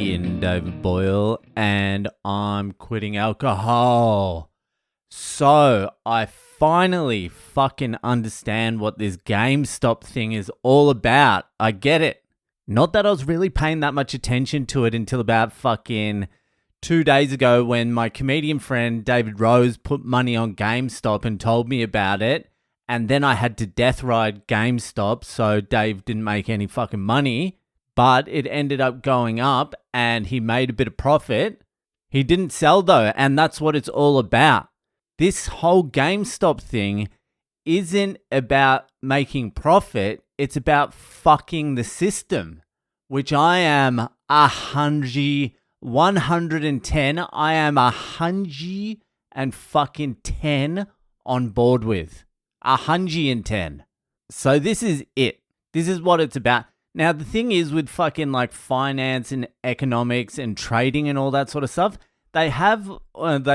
Ian David Boyle, and I'm quitting alcohol. So, I finally fucking understand what this GameStop thing is all about. I get it. Not that I was really paying that much attention to it until about fucking 2 days ago when my comedian friend David Rose put money on GameStop and told me about it. And then I had to death ride GameStop, so Dave didn't make any fucking money. But it ended up going up and he made a bit of profit. He didn't sell though, and that's what it's all about. This whole GameStop thing isn't about making profit. It's about fucking the system, which I am 110. I am 110 on board with. 110. So this is it. This is what it's about. Now, the thing is with fucking like finance and economics and trading and all that sort of stuff, they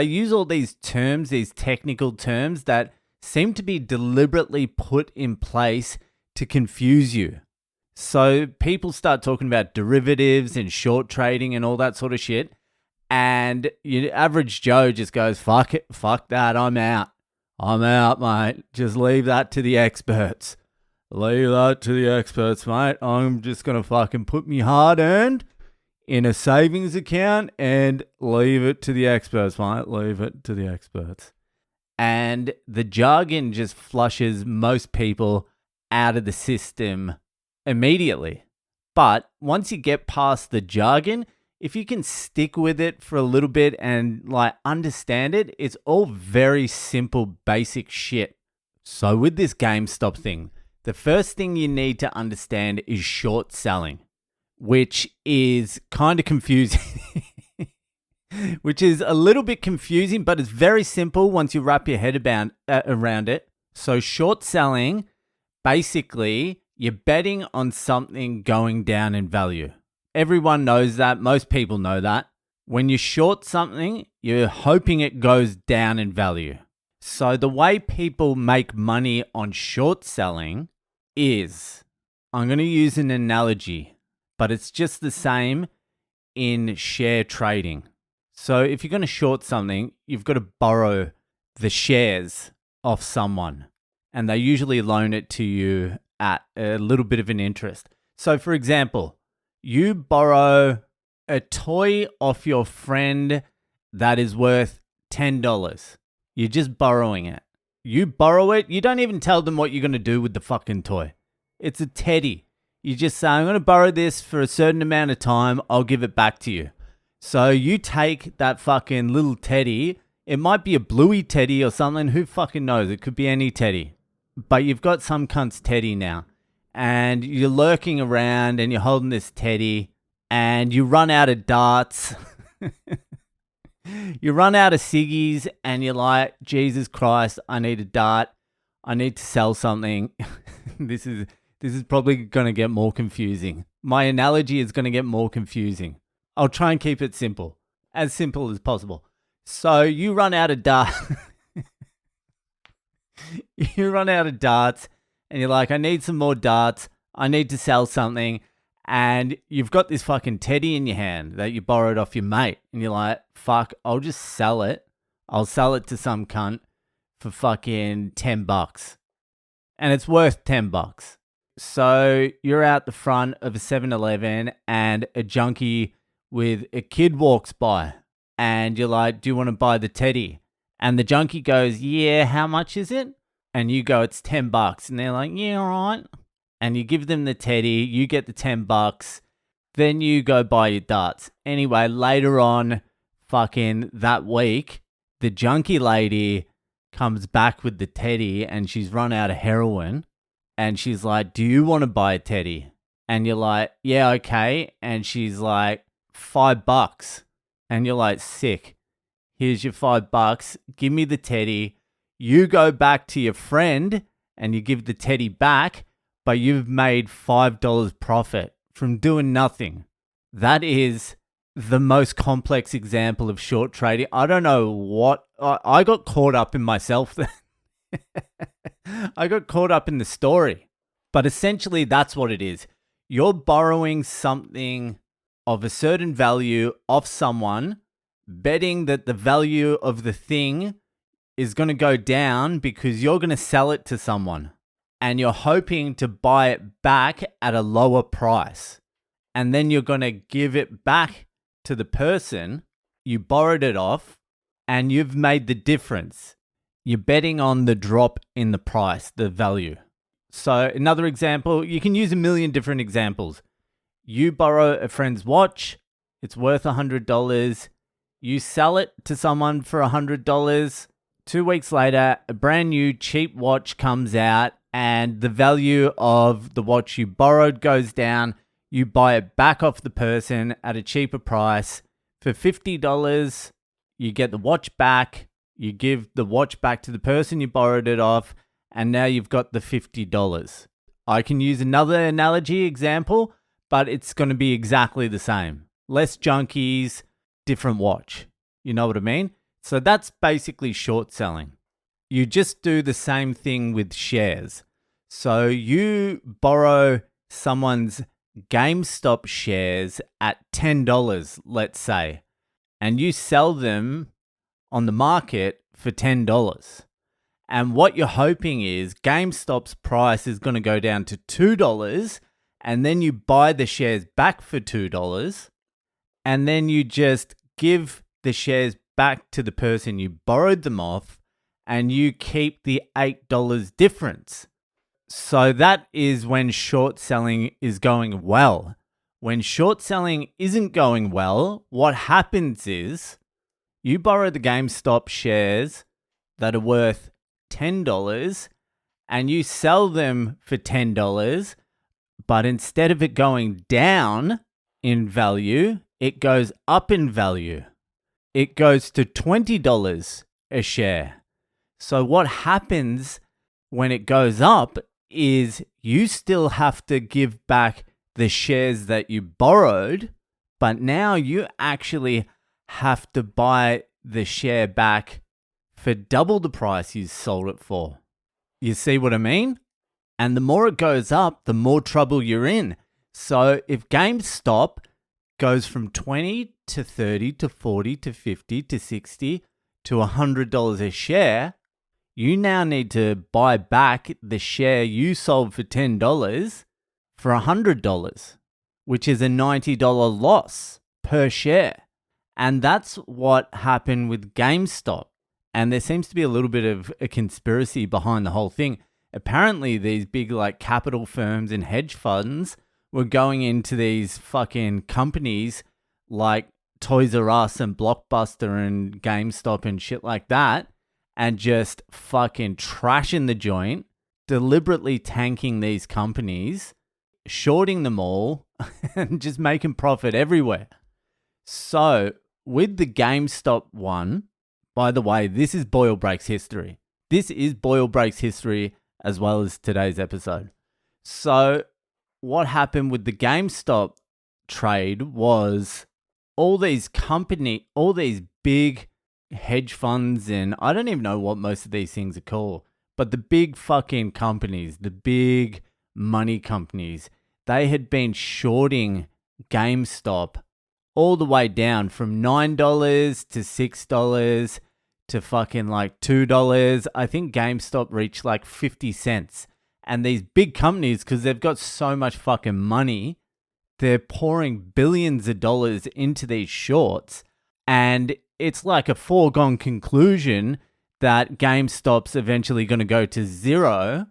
use all these terms, these technical terms that seem to be deliberately put in place to confuse you. So people start talking about derivatives and short trading and all that sort of shit. And your average Joe just goes, fuck it, fuck that, I'm out. I'm out, mate. Just leave that to the experts. Leave that to the experts, mate. I'm just going to fucking put me hard-earned in a savings account and leave it to the experts, mate. Leave it to the experts. And the jargon just flushes most people out of the system immediately. But once you get past the jargon, if you can stick with it for a little bit and like understand it, it's all very simple, basic shit. So with this GameStop thing, the first thing you need to understand is short selling, which is kind of confusing. Which is a little bit confusing, but it's very simple once you wrap your head around it. So short selling, basically, you're betting on something going down in value. Everyone knows that. Most people know that. When you short something, you're hoping it goes down in value. So the way people make money on short selling is, I'm going to use an analogy, but it's just the same in share trading. So if you're going to short something, you've got to borrow the shares off someone, and they usually loan it to you at a little bit of an interest. So for example, you borrow a toy off your friend that is worth $10. You're just borrowing it. You borrow it. You don't even tell them what you're going to do with the fucking toy. It's a teddy. You just say, I'm going to borrow this for a certain amount of time. I'll give it back to you. So you take that fucking little teddy. It might be a bluey teddy or something. Who fucking knows? It could be any teddy. But you've got some cunt's teddy now. And you're lurking around and you're holding this teddy. And you run out of darts. You run out of ciggies and you're like, Jesus Christ, I need a dart. I need to sell something. This is probably going to get more confusing. My analogy is going to get more confusing. I'll try and keep it simple as possible. So you run out of darts. You run out of darts and you're like, I need some more darts. I need to sell something. And you've got this fucking teddy in your hand that you borrowed off your mate. And you're like, fuck, I'll just sell it. I'll sell it to some cunt for fucking $10. And it's worth $10. So you're out the front of a 7-Eleven and a junkie with a kid walks by. And you're like, do you want to buy the teddy? And the junkie goes, yeah, how much is it? And you go, it's $10. And they're like, yeah, all right. And you give them the teddy, you get the $10, then you go buy your darts. Anyway, later on, fucking that week, the junkie lady comes back with the teddy and she's run out of heroin. And she's like, do you want to buy a teddy? And you're like, yeah, okay. And she's like, $5. And you're like, sick. Here's your $5. Give me the teddy. You go back to your friend and you give the teddy back. But you've made $5 profit from doing nothing. That is the most complex example of short trading. I don't know what... I got caught up in myself. I got caught up in the story. But essentially, that's what it is. You're borrowing something of a certain value off someone, betting that the value of the thing is going to go down because you're going to sell it to someone and you're hoping to buy it back at a lower price. And then you're going to give it back to the person you borrowed it off, and you've made the difference. You're betting on the drop in the price, the value. So another example, you can use a million different examples. You borrow a friend's watch, it's worth $100. You sell it to someone for $100. 2 weeks later, a brand new cheap watch comes out and the value of the watch you borrowed goes down. You buy it back off the person at a cheaper price. For $50, you get the watch back. You give the watch back to the person you borrowed it off, and now you've got the $50. I can use another analogy example, but it's going to be exactly the same. Less junkies, different watch. You know what I mean? So that's basically short selling. You just do the same thing with shares. So you borrow someone's GameStop shares at $10, let's say, and you sell them on the market for $10. And what you're hoping is GameStop's price is going to go down to $2, and then you buy the shares back for $2, and then you just give the shares back to the person you borrowed them off, and you keep the $8 difference. So that is when short selling is going well. When short selling isn't going well, what happens is you borrow the GameStop shares that are worth $10 and you sell them for $10, but instead of it going down in value, it goes up in value. It goes to $20 a share. So what happens when it goes up is you still have to give back the shares that you borrowed, but now you actually have to buy the share back for double the price you sold it for. You see what I mean? And the more it goes up, the more trouble you're in. So if GameStop goes from $20 to $30 to $40 to $50 to $60 to $100 a share, you now need to buy back the share you sold for $10 for $100, which is a $90 loss per share. And that's what happened with GameStop. And there seems to be a little bit of a conspiracy behind the whole thing. Apparently, these big capital firms and hedge funds were going into these fucking companies like Toys R Us and Blockbuster and GameStop and shit like that, and just fucking trashing the joint, deliberately tanking these companies, shorting them all, and just making profit everywhere. So, with the GameStop one, by the way, this is Boyle Breaks History. This is Boyle Breaks History as well as today's episode. So, what happened with the GameStop trade was all these big hedge funds, and I don't even know what most of these things are called, but the big fucking companies, the big money companies, they had been shorting GameStop all the way down from $9 to $6 to fucking $2. I think GameStop reached 50 cents. And these big companies, because they've got so much fucking money, they're pouring billions of dollars into these shorts, and it's like a foregone conclusion that GameStop's eventually going to go to zero.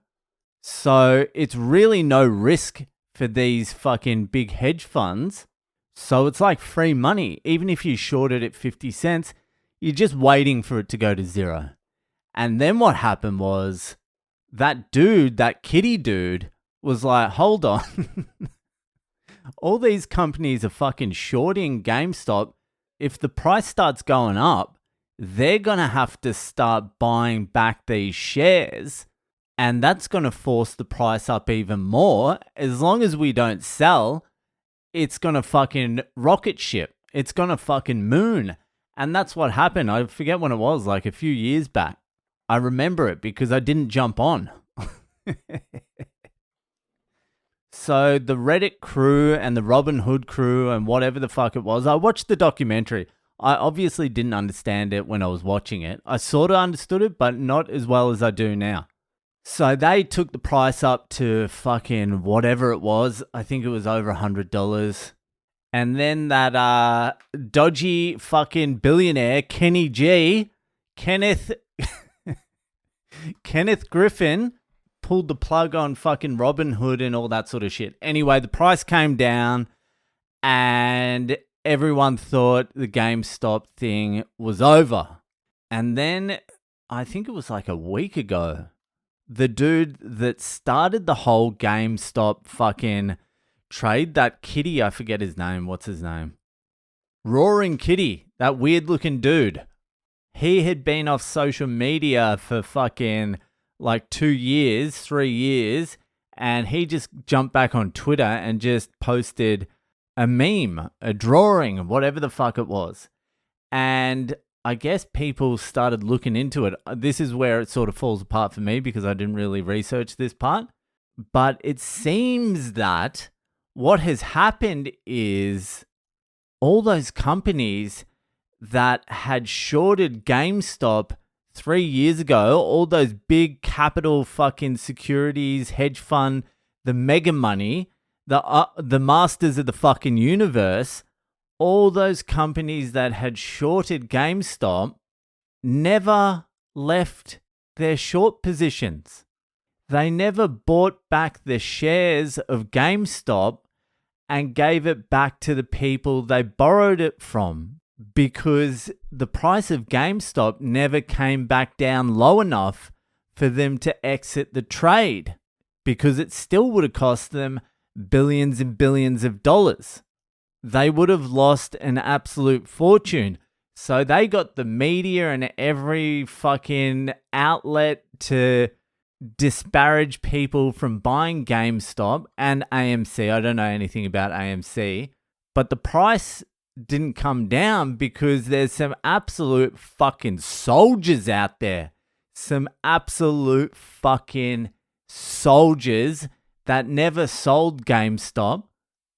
So it's really no risk for these fucking big hedge funds. So it's like free money. Even if you short it at 50 cents, you're just waiting for it to go to zero. And then what happened was that kitty dude was like, hold on. All these companies are fucking shorting GameStop. If the price starts going up, they're going to have to start buying back these shares. And that's going to force the price up even more. As long as we don't sell, it's going to fucking rocket ship. It's going to fucking moon. And that's what happened. I forget when it was, a few years back. I remember it because I didn't jump on. So the Reddit crew and the Robin Hood crew and whatever the fuck it was, I watched the documentary. I obviously didn't understand it when I was watching it. I sort of understood it, but not as well as I do now. So they took the price up to fucking whatever it was. I think it was over $100. And then that dodgy fucking billionaire, Kenneth Griffin, pulled the plug on fucking Robin Hood and all that sort of shit. Anyway, the price came down and everyone thought the GameStop thing was over. And then I think it was like a week ago, the dude that started the whole GameStop fucking trade, that kitty, I forget his name. What's his name? Roaring Kitty, that weird looking dude. He had been off social media for fucking like 2 years, 3 years, and he just jumped back on Twitter and just posted a meme, a drawing, whatever the fuck it was. And I guess people started looking into it. This is where it sort of falls apart for me because I didn't really research this part. But it seems that what has happened is all those companies that had shorted GameStop 3 years ago, all those big capital fucking securities, hedge fund, the mega money, the masters of the fucking universe, all those companies that had shorted GameStop never left their short positions. They never bought back the shares of GameStop and gave it back to the people they borrowed it from, because the price of GameStop never came back down low enough for them to exit the trade, because it still would have cost them billions and billions of dollars. They would have lost an absolute fortune. So they got the media and every fucking outlet to disparage people from buying GameStop and AMC. I don't know anything about AMC, but the price didn't come down because there's some absolute fucking soldiers out there. Some absolute fucking soldiers that never sold GameStop.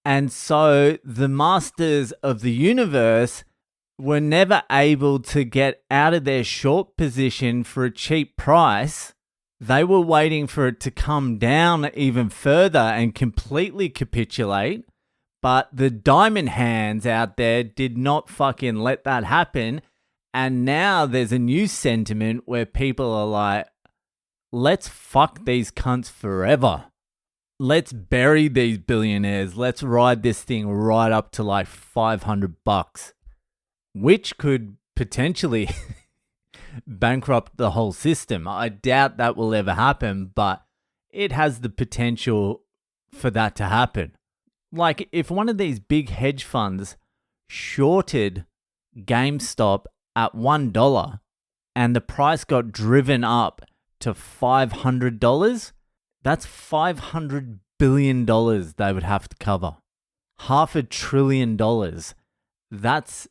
And so the masters of the universe were never able to get out of their short position for a cheap price. They were waiting for it to come down even further and completely capitulate. But the diamond hands out there did not fucking let that happen. And now there's a new sentiment where people are like, let's fuck these cunts forever. Let's bury these billionaires. Let's ride this thing right up to like $500, which could potentially bankrupt the whole system. I doubt that will ever happen, but it has the potential for that to happen. Like if one of these big hedge funds shorted GameStop at $1 and the price got driven up to $500, that's $500 billion they would have to cover. $500 billion. That's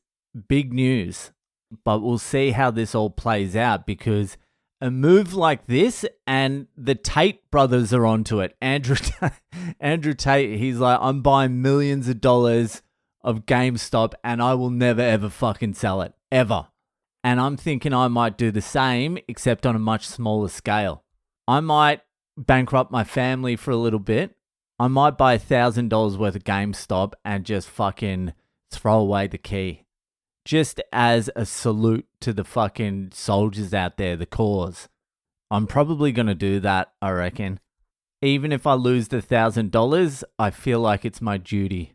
big news. But we'll see how this all plays out, because a move like this, and the Tate brothers are onto it. Andrew Tate, he's like, I'm buying millions of dollars of GameStop and I will never ever fucking sell it. Ever. And I'm thinking I might do the same, except on a much smaller scale. I might bankrupt my family for a little bit. I might buy $1,000 worth of GameStop and just fucking throw away the key. Just as a salute to the fucking soldiers out there, the cause. I'm probably going to do that, I reckon. Even if I lose the $1,000, I feel like it's my duty.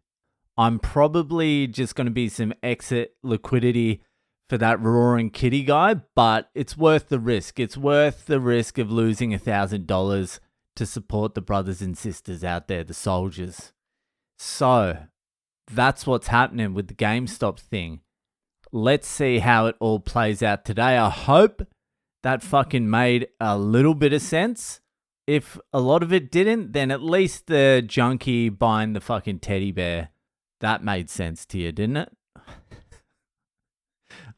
I'm probably just going to be some exit liquidity for that Roaring Kitty guy, but it's worth the risk. It's worth the risk of losing $1,000 to support the brothers and sisters out there, the soldiers. So, that's what's happening with the GameStop thing. Let's see how it all plays out today. I hope that fucking made a little bit of sense. If a lot of it didn't, then at least the junkie buying the fucking teddy bear, that made sense to you, didn't it?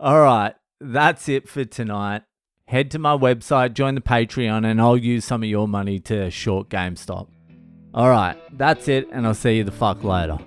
All right, that's it for tonight. Head to my website, join the Patreon, and I'll use some of your money to short GameStop. Alright, that's it, and I'll see you the fuck later.